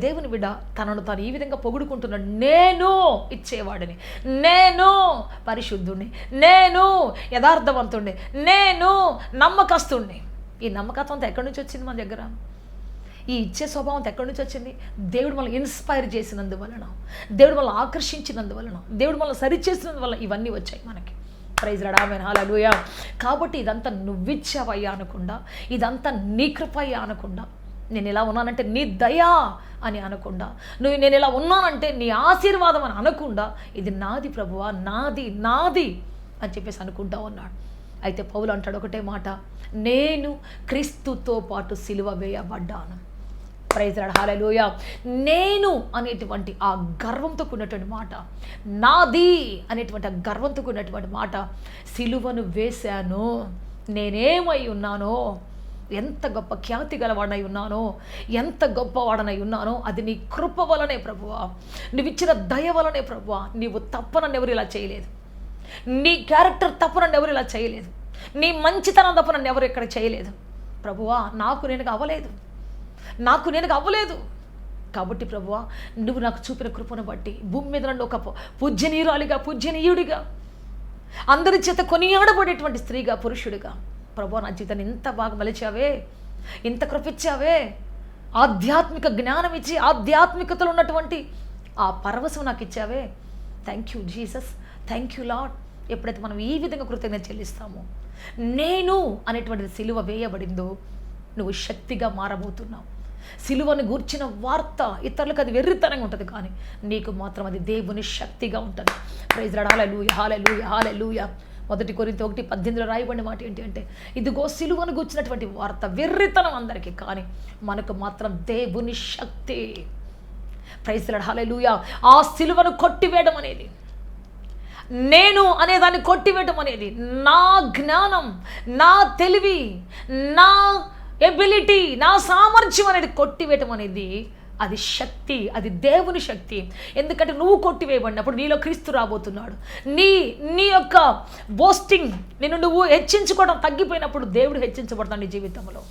దేవుని బిడ్డ తనను తాను ఈ విధంగా పొగుడుకుంటున్నాడు. నేను ఇచ్చేవాడిని, నేను పరిశుద్ధుణ్ణి, నేను యథార్థవంతుణ్ణి, నేను నమ్మకస్తుణ్ణి. ఈ నమ్మకత్వం అంతా ఎక్కడి నుంచి వచ్చింది మన దగ్గర? ఈ ఇచ్చే స్వభావం అంతా ఎక్కడి నుంచి వచ్చింది? దేవుడు మనల్ని ఇన్స్పైర్ చేసినందువలన, దేవుడు మనల్ని ఆకర్షించినందువలన, దేవుడు మనల్ని సరిచేసినందువల్ల ఇవన్నీ వచ్చాయి మనకి. ప్రైజ్ ది లార్డ్, ఆమేన్, హల్లెలూయా. కాబట్టి ఇదంతా నువ్విచ్చావయ్యా అనకుండా, ఇదంతా నీ కృపయ్యా అనకుండా, నేను ఇలా ఉన్నానంటే నీ దయా అని అనకుండా, నేను ఇలా ఉన్నానంటే నీ ఆశీర్వాదం అని అనకుండా, ఇది నాది ప్రభువా, నాది నాది అని చెప్పేసి అనుకుంటా ఉన్నాడు. అయితే పౌలు అంటాడు ఒకటే మాట, నేను క్రీస్తుతో పాటు సిలువ వేయబడ్డాను. ప్రైజ్ లార్డ్, హల్లెలూయా. నేను అనేటువంటి ఆ గర్వంతో కూడినటువంటి మాట, నాది అనేటువంటి ఆ గర్వంతో కూడినటువంటి మాట, సిలువను వేశాను, నేనేమై ఉన్నానో, ఎంత గొప్ప ఖ్యాతి గలవాడనై ఉన్నానో, ఎంత గొప్పవాడనై ఉన్నానో అది నీ కృప వలనే ప్రభువా, నువ్వు ఇచ్చిన దయ వలనే ప్రభువా. నీవు తప్ప నన్ను ఎవరు ఇలా చేయలేదు, నీ క్యారెక్టర్ తప్ప నన్ను ఎవరు ఇలా చేయలేదు, నీ మంచితనం తప్ప నన్ను ఎవరు ఇక్కడ చేయలేదు ప్రభువా. నాకు నేను అవ్వలేదు కాబట్టి ప్రభువా, నువ్వు నాకు చూపిన కృపను బట్టి భూమి మీద నన్ను ఒక పూజ్యనీయురాలిగా, పూజ్యనీయుడిగా, అందరి చేత కొనియాడబడేటువంటి స్త్రీగా, పురుషుడిగా ప్రభువా నా జీవితాన్ని ఇంత బాగా మలిచావే, ఇంత కృపిచ్చావే, ఆధ్యాత్మిక జ్ఞానం ఇచ్చి ఆధ్యాత్మికతలో ఉన్నటువంటి ఆ పరవశం నాకు ఇచ్చావే. Thank you Jesus, thank you Lord. ఎప్పుడైతే మనం ఈ విధంగా కృతజ్ఞత చెల్లిస్తామో, నేను అనేటువంటిది సిలువ వేయబడిందో, నువ్వు శక్తిగా మారబోతున్నావు. సిలువను గూర్చిన వార్త ఇతరులకు అది వెర్రితనంగా ఉంటుంది, కానీ నీకు మాత్రం అది దేవుని శక్తిగా ఉంటుంది. ప్రైజ్ లార్డ్, హల్లెలూయా, హల్లెలూయా, హల్లెలూయా. 1 కొరింథీ 1:18 రాయబడిన మాట ఏంటి అంటే, ఇదిగో సిలువను గూర్చినటువంటి వార్త వెర్రితనం అందరికీ, కానీ మనకు మాత్రం దేవుని శక్తి. ప్రైజ్ లార్డ్, హల్లెలూయా. ఆ సిలువను కొట్టివేయడం అనేది, నేను అనేదాన్ని కొట్టివేయడం అనేది, నా జ్ఞానం, నా తెలివి, నా ఎబిలిటీ, నా సామర్థ్యం అనేది కొట్టివేయటం అనేది అది శక్తి, అది దేవుని శక్తి. ఎందుకంటే నువ్వు కొట్టివేయబడినప్పుడు నీలో క్రీస్తు రాబోతున్నాడు. నీ యొక్క బోస్టింగ్, నిన్ను నువ్వు హెచ్చించుకోవడం తగ్గిపోయినప్పుడు దేవుడు హెచ్చించబడతాడు నీ జీవితంలో.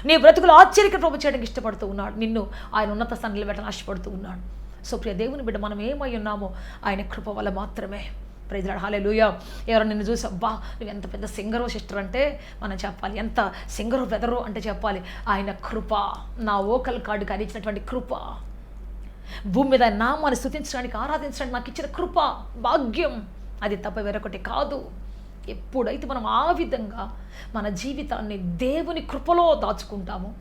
నీ బ్రతుకులు ఆశ్చర్యకరం చేయడానికి ఇష్టపడుతూ ఉన్నాడు, నిన్ను ఆయన ఉన్నత స్థానంలో నిలబెట్టాలని ఆశపడుతూ ఉన్నాడు. సో ప్రియ దేవుని బిడ్డ, మనం ఏమై ఉన్నామో ఆయన కృప వల్ల మాత్రమే. ప్రైజ్ లార్డ్, హల్లెలూయా. ఎవరైనా నిన్ను చూసి, అబ్బా నువ్వు ఎంత పెద్ద సింగరో సిస్టర్ అంటే మనం చెప్పాలి, ఎంత సింగరో బ్రదరో అంటే చెప్పాలి, ఆయన కృప, నా ఓకల్ కార్డుకి అందించినటువంటి కృప, భూమి మీద నామాన్ని స్తుతించడానికి, ఆరాధించడానికి నాకు ఇచ్చిన కృప, భాగ్యం, అది తప్ప వేరొకటి కాదు. ఎప్పుడైతే మనం ఆ విధంగా మన జీవితాన్ని దేవుని కృపలో దాచుకుంటామో,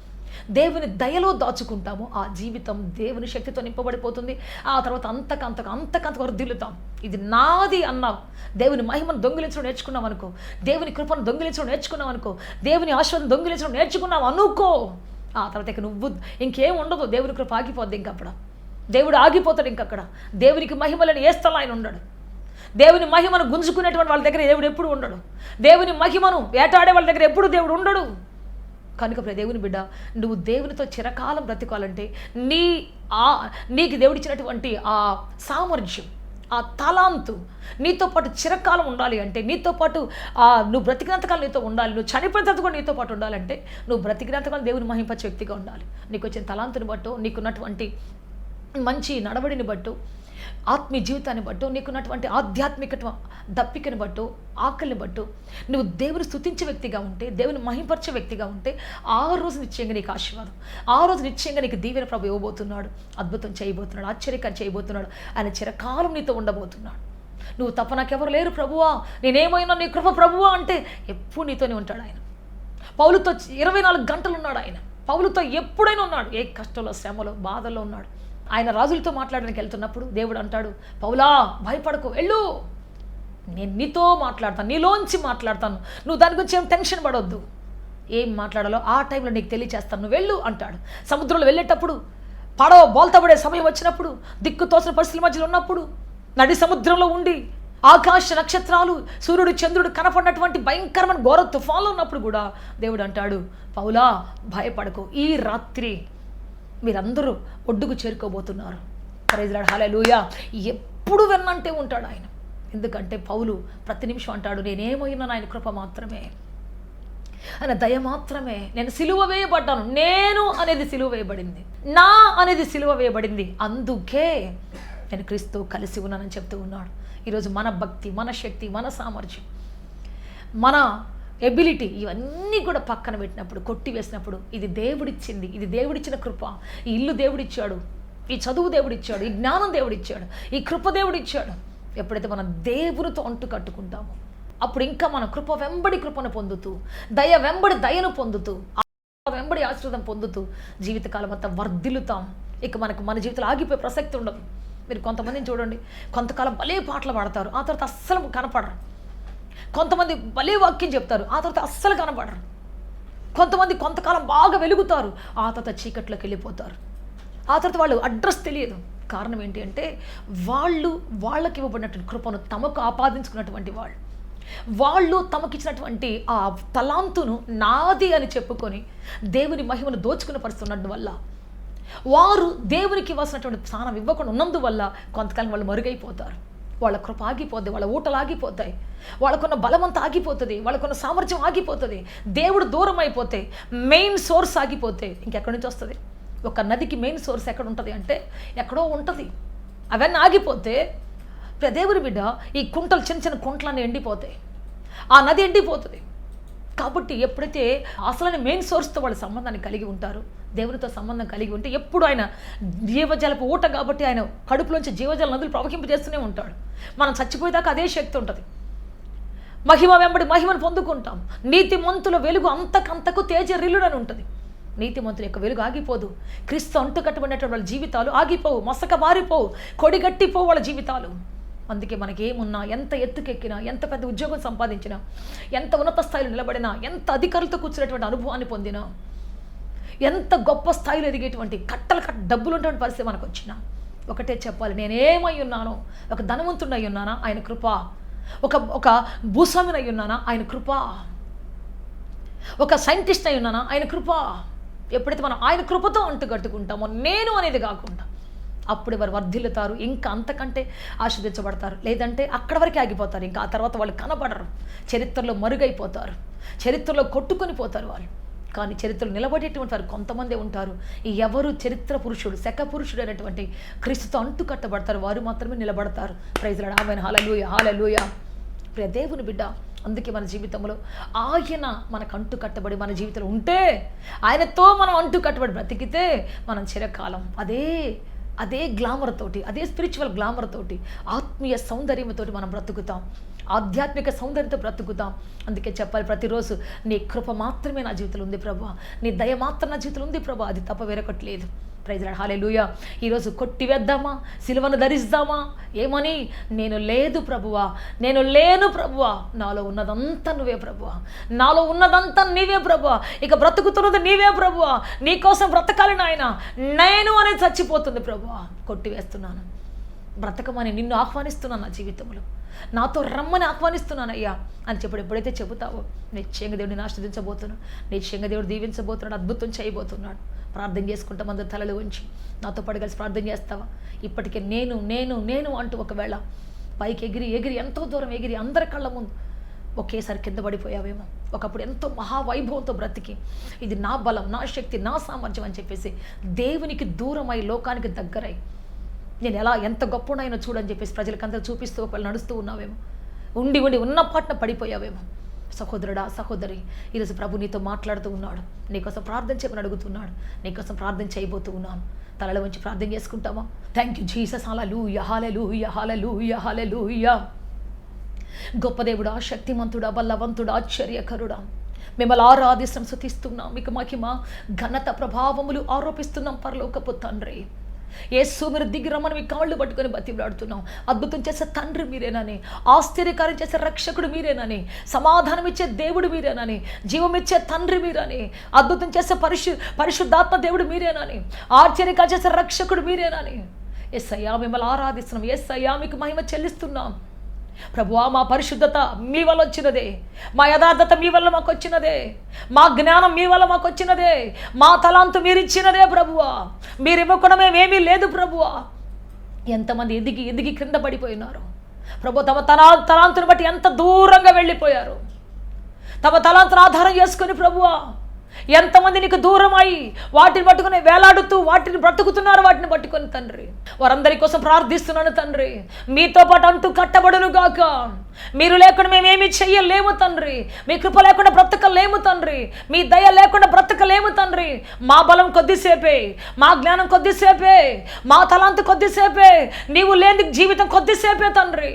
దేవుని దయలో దాచుకుంటామో, ఆ జీవితం దేవుని శక్తితో నింపబడిపోతుంది. ఆ తర్వాత అంతకంత వర్ధిల్లుతాం. ఇది నాది అన్నావు, దేవుని మహిమను దొంగిలించడం నేర్చుకున్నాం అనుకో, దేవుని కృపను దొంగిలించడం నేర్చుకున్నాం అనుకో, దేవుని ఆశీర్వాదం దొంగిలించడం నేర్చుకున్నావు అనుకో, ఆ తర్వాత ఇక నువ్వు ఇంకేం ఉండదు. దేవుని కృప ఆగిపోద్ది, ఇంకక్కడ దేవుడు ఆగిపోతాడు. ఇంకక్కడ దేవునికి మహిమలని ఏ స్థలం ఆయన ఉండడు. దేవుని మహిమను గుంజుకునేటువంటి వాళ్ళ దగ్గర దేవుడు ఎప్పుడు ఉండడు. దేవుని మహిమను వేటాడే వాళ్ళ దగ్గర ఎప్పుడు దేవుడు ఉండడు. కనుక దేవుని బిడ్డ, నువ్వు దేవునితో చిరకాలం బ్రతికాలంటే నీకు దేవుడిచ్చినటువంటి ఆ సామర్థ్యం, ఆ తలాంతు నీతో పాటు చిరకాలం ఉండాలి అంటే, నీతో పాటు నువ్వు బ్రతికినంతకాలం నీతో ఉండాలి, నువ్వు చనిపోయినంత కూడా నీతో పాటు ఉండాలంటే, నువ్వు బ్రతికినంతకాలం దేవుని మహింపచ్చే వ్యక్తిగా ఉండాలి. నీకు వచ్చిన తలాంతుని బట్టు, నీకున్నటువంటి మంచి నడవడిని బట్టు, ఆత్మీయ జీవితాన్ని బట్టు, నీకున్నటువంటి ఆధ్యాత్మిక దప్పికని బట్టు, ఆకలిని బట్టు, నువ్వు దేవుని స్తుతించే వ్యక్తిగా ఉంటే, దేవుని మహింపరిచే వ్యక్తిగా ఉంటే, ఆ రోజు నిశ్చయంగా నీకు ఆశీర్వాదం, ఆ రోజు నిశ్చయంగా నీకు దీవెన ప్రభు ఇవ్వబోతున్నాడు, అద్భుతం చేయబోతున్నాడు, ఆశ్చర్యకరం చేయబోతున్నాడు. ఆయన చిరకాలం నీతో ఉండబోతున్నాడు. నువ్వు తప్ప నాకెవరు లేరు ప్రభువా, నేనేమైనా నీ కృప ప్రభువా అంటే ఎప్పుడు నీతోనే ఉంటాడు ఆయన. పౌలుతో 24 గంటలు ఉన్నాడు ఆయన. పౌలుతో ఎప్పుడైనా ఉన్నాడు. ఏ కష్టంలో, శ్రమలో, బాధల్లో ఉన్నాడు. ఆయన రాజులతో మాట్లాడడానికి వెళ్తున్నప్పుడు దేవుడు అంటాడు, పౌలా భయపడకు, వెళ్ళు, నేను నీతో మాట్లాడతాను, నీలోంచి మాట్లాడతాను, నువ్వు దాని గురించి ఏం టెన్షన్ పడవద్దు, ఏం మాట్లాడాలో ఆ టైంలో నీకు తెలియచేస్తాను, నువ్వు వెళ్ళు అంటాడు. సముద్రంలో వెళ్ళేటప్పుడు, పడవ బోల్తపడే సమయం వచ్చినప్పుడు, దిక్కు తోసిన పరిస్థితుల మధ్యలో ఉన్నప్పుడు, నడి సముద్రంలో ఉండి ఆకాశ నక్షత్రాలు, సూర్యుడు చంద్రుడు కనపడినటువంటి భయంకరమైన ఘోర తుఫాన్లో ఉన్నప్పుడు కూడా దేవుడు అంటాడు, పౌలా భయపడకు, ఈ రాత్రి మీరందరూ ఒడ్డుకు చేరుకోబోతున్నారు. ప్రైజ్ లార్డ్, హల్లెలూయా. ఎప్పుడు వెన్నంటే ఉంటాడు ఆయన. ఎందుకంటే పౌలు ప్రతి నిమిషం అంటాడు, నేనేమైనా ఆయన కృప మాత్రమే, ఆయన దయ మాత్రమే. నేను సిలువ వేయబడ్డాను, నేను అనేది సిలువ వేయబడింది, నా అనేది సిలువ వేయబడింది, అందుకే నేను క్రీస్తు కలిసి ఉన్నానని చెప్తూ ఉన్నాడు. ఈరోజు మన భక్తి, మన శక్తి, మన సామర్థ్యం, మన ఎబిలిటీ ఇవన్నీ కూడా పక్కన పెట్టినప్పుడు, కొట్టివేసినప్పుడు, ఇది దేవుడిచ్చింది, ఇది దేవుడిచ్చిన కృప, ఈ ఇల్లు దేవుడిచ్చాడు, ఈ చదువు దేవుడిచ్చాడు, ఈ జ్ఞానం దేవుడిచ్చాడు, ఈ కృప దేవుడిచ్చాడు. ఎప్పుడైతే మనం దేవునితో అంటు కట్టుకుంటామో, అప్పుడు ఇంకా మనం కృప వెంబడి కృపను పొందుతూ, దయ వెంబడి దయను పొందుతూ, వెంబడి ఆశీర్వాదం పొందుతూ జీవితకాలం అంతా వర్ధిల్లుతాం. ఇక మన జీవితంలో ఆగిపోయే ప్రసక్తి ఉండదు. మీరు కొంతమందిని చూడండి, కొంతకాలం భలే పాటలు పాడతారు, ఆ తర్వాత అస్సలు కనపడరు. కొంతమంది భలే వాక్యం చెప్తారు, ఆ తర్వాత అస్సలు కనపడరు. కొంతమంది కొంతకాలం బాగా వెలుగుతారు, ఆ తర్వాత చీకట్లోకి వెళ్ళిపోతారు. ఆ తర్వాత వాళ్ళు అడ్రస్ తెలియదు. కారణం ఏంటి అంటే వాళ్ళకి ఇవ్వబడినటువంటి కృపను తమకు ఆపాదించుకున్నటువంటి వాళ్ళు తమకిచ్చినటువంటి ఆ తలాంతును నాది అని చెప్పుకొని దేవుని మహిమను దోచుకుని పరుస్తున్నట్టు వల్ల, వారు దేవునికి ఇవ్వాల్సినటువంటి స్థానం ఇవ్వకుండా ఉన్నందువల్ల కొంతకాలం వాళ్ళు మరుగైపోతారు. వాళ్ళ కృప ఆగిపోద్ది, వాళ్ళ ఊటలు ఆగిపోతాయి, వాళ్ళకున్న బలమంతా ఆగిపోతుంది, వాళ్ళకున్న సామర్థ్యం ఆగిపోతుంది. దేవుడు దూరం అయిపోతే, మెయిన్ సోర్స్ ఆగిపోతే ఇంకెక్కడి నుంచి వస్తుంది? ఒక నదికి మెయిన్ సోర్స్ ఎక్కడ ఉంటుంది అంటే ఎక్కడో ఉంటుంది. అవన్నీ ఆగిపోతే దేవుని బిడ్డ ఈ కుంటలు, చిన్న చిన్న కుంటలన్నీ ఎండిపోతాయి, ఆ నది ఎండిపోతుంది. కాబట్టి ఎప్పుడైతే అసలు మెయిన్ సోర్స్తో వాళ్ళు సంబంధాన్ని కలిగి ఉంటారు, దేవునితో సంబంధం కలిగి ఉంటే ఎప్పుడు ఆయన జీవజలపు ఊట కాబట్టి ఆయన కడుపులోంచి జీవజల నదులు ప్రవహింపజేస్తూనే ఉంటాడు. మనం చచ్చిపోయేదాకా అదే శక్తి ఉంటుంది. మహిమ వెంబడి మహిమను పొందుకుంటాం. నీతిమంతుల వెలుగు అంతకంతకు తేజరిల్లుడని ఉంటుంది. నీతిమంతుల యొక్క వెలుగు ఆగిపోదు. క్రీస్తు అంటు కట్టబడినటువంటి వాళ్ళ జీవితాలు ఆగిపోవు, మసక మారిపోవు, కొడిగట్టిపోవు వాళ్ళ జీవితాలు. అందుకే మనకేమున్నా, ఎంత ఎత్తుకెక్కినా, ఎంత పెద్ద ఉద్యోగం సంపాదించినా, ఎంత ఉన్నత స్థాయిలో నిలబడినా, ఎంత అధికారులతో కూర్చునేటువంటి అనుభవాన్ని పొందినా, ఎంత గొప్ప స్థాయిలో ఎదిగేటువంటి కట్టలు డబ్బులు ఉన్నటువంటి పరిస్థితి మనకు వచ్చినా ఒకటే చెప్పాలి, నేనేమై ఉన్నానో, ఒక ధనవంతుడై ఉన్నానా ఆయన కృప, ఒక భూస్వామిని అయి ఉన్నానా ఆయన కృప, ఒక సైంటిస్ట్ అయి ఉన్నానా ఆయన కృప. ఎప్పుడైతే మనం ఆయన కృపతో అంటుకట్టుకుంటామో, నేను అనేది కాకుండా, అప్పుడు వారు వర్ధిల్లుతారు, ఇంకా అంతకంటే ఆశీర్వదించబడతారు. లేదంటే అక్కడ వరకే ఆగిపోతారు. ఇంకా ఆ తర్వాత వాళ్ళు కనబడరు, చరిత్రలో మరుగైపోతారు, చరిత్రలో కొట్టుకొని పోతారు వాళ్ళు. కానీ చరిత్రలో నిలబడేటువంటి వారు కొంతమంది ఉంటారు. ఎవరు చరిత్ర పురుషుడు, శక పురుషుడు అనేటువంటి క్రీస్తుతో అంటు కట్టబడతారు, వారు మాత్రమే నిలబడతారు. ప్రైజ్ లార్డ్, ఆమేన్, హల్లెలూయా, హల్లెలూయా. ప్రియ దేవుని బిడ్డ, అందుకే మన జీవితంలో ఆయన మనకు అంటు కట్టబడి మన జీవితంలో ఉంటే, ఆయనతో మనం అంటు కట్టబడి బ్రతికితే మనం చిరకాలం అదే గ్లామర్ తోటి, అదే స్పిరిచువల్ గ్లామర్ తోటి, ఆత్మీయ సౌందర్యంతో మనం బ్రతుకుతాం, ఆధ్యాత్మిక సౌందర్యంతో బ్రతుకుతాం. అందుకే చెప్పాలి ప్రతిరోజు, నీ కృప మాత్రమే నా జీవితంలో ఉంది ప్రభువా, నీ దయ మాత్రం నా జీవితంలో ఉంది ప్రభువా, అది తప్ప వేరొకటి లేదు. ప్రైజ్ లార్డ్, హల్లెలూయా. ఈరోజు కొట్టివేద్దామా, సిలువను ధరిస్తామా? ఏమని? నేను లేదు ప్రభువా, నేను లేను ప్రభువా, నాలో ఉన్నదంతా నువ్వే ప్రభువా, నాలో ఉన్నదంతా నీవే ప్రభువా, ఇక బ్రతుకుతున్నది నీవే ప్రభువా, నీకోసం బ్రతకాలి నాయన, నేను అనేది చచ్చిపోతుంది ప్రభువా, కొట్టివేస్తున్నాను. బ్రతకమని నిన్ను ఆహ్వానిస్తున్నాను, నా జీవితంలో నాతో రమ్మని ఆహ్వానిస్తున్నానయ్యా అని చెప్పి ఎప్పుడైతే చెబుతావో, నిశ్చయంగా దేవుడిని ఆశీర్వదించబోతున్నాడు, నిశ్చయంగా దేవుడు దీవించబోతున్నాడు, అద్భుతం చేయబోతున్నాడు. ప్రార్థన చేసుకుంటాం, అందరు తలలు ఉంచి నాతో పాటు కలిసి ప్రార్థన చేస్తావా? ఇప్పటికే నేను నేను నేను అంటూ ఒకవేళ పైకి ఎగిరి ఎంతో దూరం ఎగిరి అందరి కళ్ళ ముందు ఒకేసారి కింద పడిపోయావేమో. ఒకప్పుడు ఎంతో మహావైభవంతో బ్రతికి, ఇది నా బలం, నా శక్తి, నా సామర్థ్యం అని చెప్పేసి దేవునికి దూరమై, లోకానికి దగ్గరై, నేను ఎంత గొప్పనైనా చూడని చెప్పేసి ప్రజలకంతా చూపిస్తూ ఒకవేళ నడుస్తూ ఉన్నావేమో, ఉండి ఉన్న పాటన పడిపోయావేమో. సహోదరుడా, సహోదరి, ఈరోజు ప్రభు నీతో మాట్లాడుతూ ఉన్నాడు, నీకోసం ప్రార్థన చేయమని అడుగుతున్నాడు, నీకోసం ప్రార్థన చేయబోతూ ఉన్నాను. తలలో వంచి ప్రార్థన చేసుకుంటామా? థ్యాంక్ యూ జీసస్, హల్లెలూయా, హల్లెలూయా, హల్లెలూయా, హల్లెలూయా. గొప్ప దేవుడా, శక్తిమంతుడా, బలవంతుడా, ఆశ్చర్యకరుడా, మిమ్మల్ని ఆరాధిస్తున్నాం, స్తుతిస్తున్నాం, మీకు మహిమ ఘనత ప్రభావములు ఆరోపిస్తున్నాం పరలోకపు తండ్రి. యేసు, మీరు దిగి రమ్మని మీ కాళ్ళు పట్టుకొని బతిమలాడుతున్నాం. అద్భుతం చేసే తండ్రి మీరేనని, ఆశ్చర్యకార్యం చేసే రక్షకుడు మీరేనని, సమాధానం ఇచ్చే దేవుడు మీరేనని, జీవం ఇచ్చే తండ్రి మీరని, అద్భుతం చేసే పరిశుద్ధాత్మ దేవుడు మీరేనని, ఆశ్చర్యకార్యం చేసే రక్షకుడు మీరేనని. యేసయ్యా, మిమ్మల్ని ఆరాధిస్తున్నాం. యేసయ్యా, మీకు మహిమ చెల్లిస్తున్నాం. ప్రభువా, మా పరిశుద్ధత మీ వల్ల వచ్చినదే, మా యథార్థత మీ వల్ల మాకు వచ్చినదే, మా జ్ఞానం మీ వల్ల మాకు వచ్చినదే, మా తలాంతు మీరు ఇచ్చినదే ప్రభువా, మీరు ఇవ్వకుండా మేమేమీ లేదు ప్రభువా. ఎంతమంది ఎదిగి క్రింద పడిపోయినారు ప్రభు, తమ తలాంతుని బట్టి ఎంత దూరంగా వెళ్ళిపోయారు, తమ తలాంతును ఆధారం చేసుకొని ప్రభువా, ఎంతమంది నీకు దూరమై వాటిని పట్టుకుని వేలాడుతూ వాటిని బ్రతుకుతున్నారు, వాటిని పట్టుకొని తండ్రి, వారందరి కోసం ప్రార్థిస్తున్నాను తండ్రి. మీతో పాటు అంటూ కట్టబడును గాక. మీరు లేకుండా మేమేమీ చెయ్యలేము తండ్రి, మీ కృప లేకుండా బ్రతకలేము తండ్రి, మీ దయ లేకుండా బ్రతకలేము తండ్రి. మా బలం కొద్దిసేపే, మా జ్ఞానం కొద్దిసేపే, మా తలాంతు కొద్దిసేపే, నీవు లేని జీవితం కొద్దిసేపే తండ్రి.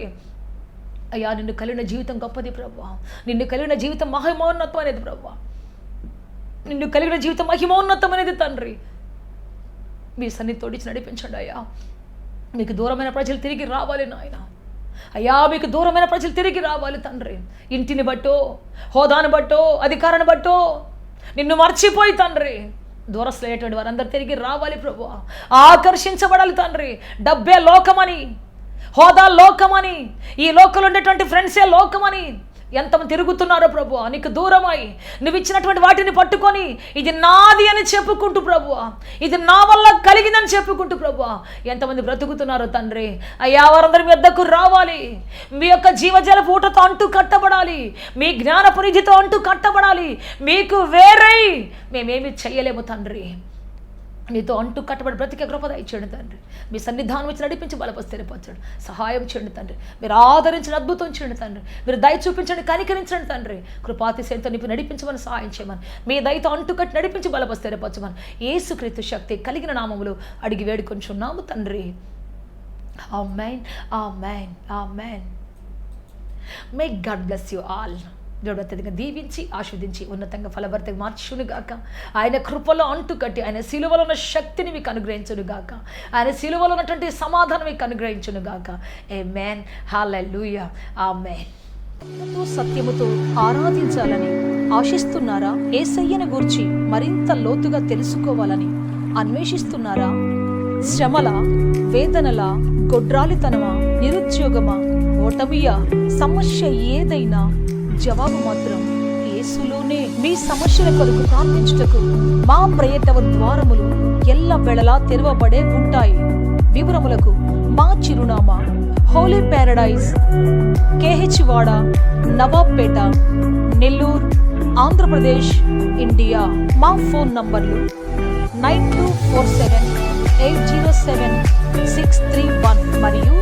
అయ్యా, నిన్ను కలిగిన జీవితం గొప్పది ప్రభువా, నిన్ను కలిగిన జీవితం మహిమోన్నతం అనేది ప్రభువా, నిన్ను కలిగిన జీవితం మహిమోన్నతం అనేది తండ్రి. మీ సన్నిధి తోడించి నడిపించండి అయ్యా. మీకు దూరమైన ప్రజలు తిరిగి రావాలి నాయన. అయ్యా, మీకు దూరమైన ప్రజలు తిరిగి రావాలి తండ్రి. ఇంటిని బట్టో, హోదాను బట్టో, అధికారాన్ని బట్టో, నిన్ను మర్చిపోయి తండ్రి దూరస్తులైనటువంటి వారందరూ తిరిగి రావాలి ప్రభువా. ఆకర్షించబడాలి తండ్రి. డబ్బే లోకమని, హోదా లోకమని, ఈ లోకంలో ఉండేటువంటి ఫ్రెండ్సే లోకమని ఎంతమంది తిరుగుతున్నారో ప్రభువా. నీకు దూరమై నువ్వు ఇచ్చినటువంటి వాటిని పట్టుకొని ఇది నాది అని చెప్పుకుంటూ ప్రభువా, ఇది నా వల్ల కలిగిందని చెప్పుకుంటూ ప్రభువా ఎంతమంది బ్రతుకుతున్నారో తండ్రి. అయ్యా, వారందరి మీ వద్దకు రావాలి. మీ యొక్క జీవజల పూటతో అంటూ కట్టబడాలి. మీ జ్ఞానపరిధితో అంటూ కట్టబడాలి. మీకు వేరై మేమేమి చెయ్యలేము తండ్రి. నీతో అంటూ కట్టబడి బ్రతికే కృప దయచేయండి తండ్రి. మీ సన్నిధానం వచ్చి నడిపించి బలపరిచేపరచండి, సహాయం చేయండి తండ్రి. మీరు ఆదరించిన అద్భుతం చేయండి తండ్రి. మీరు దయ చూపించండి, కనికరించండి తండ్రి. కృపాతిశయంతో నింపి నడిపించమని సహాయం చేయమని, మీ దయతో అంటూ కట్టి నడిపించి బలపరిచేపరచమని యేసుక్రీస్తు శక్తి కలిగిన నామములో అడిగి వేడుకొంచున్నాము తండ్రి. Amen, amen, amen. May God bless you all. దేవుడు అత్యధికంగా దీవించి ఆస్వాదించి ఉన్నతంగా ఫలభరితంగా మార్చునుగాక. ఆయన కృపలో అంటుకట్టి ఆయన శిలువలో ఉన్న శక్తిని మీకు అనుగ్రహించునుగాక. ఆయన శిలువలో ఉన్నటువంటి సమాధానం మీకు అనుగ్రహించునుగాక. ఆమేన్, హల్లెలూయా, ఆమేన్. సత్యముతో ఆరాధించాలని ఆశిస్తున్నారా? యేసయ్యను గూర్చి మరింత లోతుగా తెలుసుకోవాలని అన్వేషిస్తున్నారా? శ్రమల, వేదనల, గొడ్రాలితనమా, నిరుద్యోగమా, ఓటమియా, సమస్య ఏదైనా జవాబు మాత్రం యేసులోనే. మీ సమస్యల కొరకు ప్రార్థించుటకు మా ప్రయత్న ద్వారములు ఎల్ల వేళలా తెరవబడే ఉంటాయి. వివరములకు మా చిరునామా హోలీ ప్యారడైజ్, KH వాడ, నవాబ్పేట, నెల్లూరు, ఆంధ్రప్రదేశ్, ఇండియా. మా ఫోన్ నంబర్లు 9247807631 మరియు